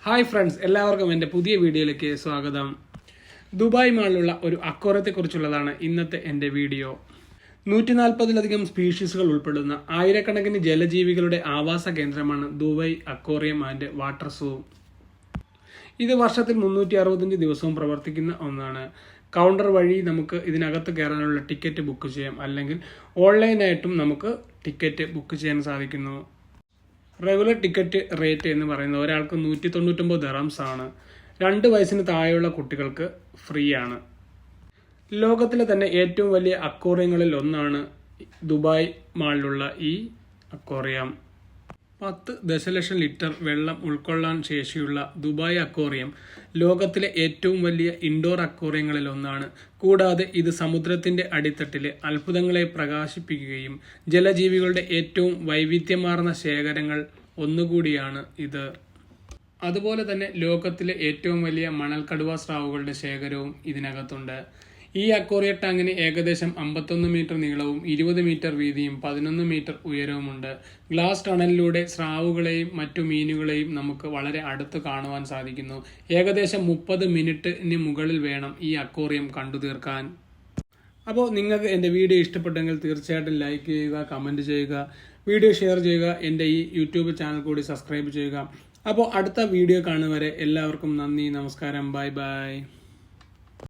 Hi friends, എല്ലാവർക്കും എൻ്റെ പുതിയ വീഡിയോയിലേക്ക് സ്വാഗതം. ദുബായ് മാളിലുള്ള ഒരു അക്വേറിയത്തെക്കുറിച്ചുള്ളതാണ് ഇന്നത്തെ എൻ്റെ വീഡിയോ. 140-ലധികം സ്പീഷീസുകൾ ഉൾപ്പെടുന്ന ആയിരക്കണക്കിന് ജലജീവികളുടെ ആവാസ കേന്ദ്രമാണ് ദുബായ് അക്വേറിയം ആൻഡ് വാട്ടർ സൂ. ഇത് വർഷത്തിൽ 365 ദിവസവും പ്രവർത്തിക്കുന്ന ഒന്നാണ്. കൗണ്ടർ വഴി നമുക്ക് ഇതിനകത്ത് കയറാനുള്ള ടിക്കറ്റ് ബുക്ക് ചെയ്യാം, അല്ലെങ്കിൽ ഓൺലൈനായിട്ടും നമുക്ക് ടിക്കറ്റ് ബുക്ക് ചെയ്യാൻ സാധിക്കുന്നു. റെഗുലർ ടിക്കറ്റ് റേറ്റ് എന്ന് പറയുന്നത് ഒരാൾക്ക് 199 ദിർഹംസ് ആണ്. 2 വയസ്സിന് താഴെയുള്ള കുട്ടികൾക്ക് ഫ്രീ ആണ്. ലോകത്തിലെ തന്നെ ഏറ്റവും വലിയ അക്വേറിയങ്ങളിൽ ഒന്നാണ് ദുബായ് മാളിലുള്ള ഈ അക്വേറിയം. 10 ദശലക്ഷം ലിറ്റർ വെള്ളം ഉൾക്കൊള്ളാൻ ശേഷിയുള്ള ദുബായ് അക്വേറിയം ലോകത്തിലെ ഏറ്റവും വലിയ ഇൻഡോർ അക്വേറിയങ്ങളിൽ ഒന്നാണ്. കൂടാതെ ഇത് സമുദ്രത്തിന്റെ അടിത്തട്ടിലെ അത്ഭുതങ്ങളെ പ്രകാശിപ്പിക്കുകയും ജലജീവികളുടെ ഏറ്റവും വൈവിധ്യമാർന്ന ശേഖരങ്ങൾ ഒന്നുകൂടിയാണ് ഇത്. അതുപോലെ തന്നെ ലോകത്തിലെ ഏറ്റവും വലിയ മണൽക്കടുവ സ്രാവുകളുടെ ശേഖരവും ഇതിനകത്തുണ്ട്. ഈ അക്വേറിയം ടാങ്കിന് ഏകദേശം 51 മീറ്റർ നീളവും 20 മീറ്റർ വീതിയും 11 മീറ്റർ ഉയരവുമുണ്ട്. ഗ്ലാസ് ടണലിലൂടെ സ്രാവുകളെയും മറ്റു മീനുകളെയും നമുക്ക് വളരെ അടുത്ത് കാണുവാൻ സാധിക്കുന്നു. ഏകദേശം 30 മിനിറ്റിന് മുകളിൽ വേണം ഈ അക്വേറിയം കണ്ടു തീർക്കാൻ. അപ്പോൾ നിങ്ങൾക്ക് എൻ്റെ വീഡിയോ ഇഷ്ടപ്പെട്ടെങ്കിൽ തീർച്ചയായിട്ടും ലൈക്ക് ചെയ്യുക, കമൻറ്റ് ചെയ്യുക, വീഡിയോ ഷെയർ ചെയ്യുക, എൻ്റെ ഈ യൂട്യൂബ് ചാനൽ കൂടി സബ്സ്ക്രൈബ് ചെയ്യുക. അപ്പോൾ അടുത്ത വീഡിയോ കാണുവരെ എല്ലാവർക്കും നന്ദി, നമസ്കാരം, ബൈ ബൈ.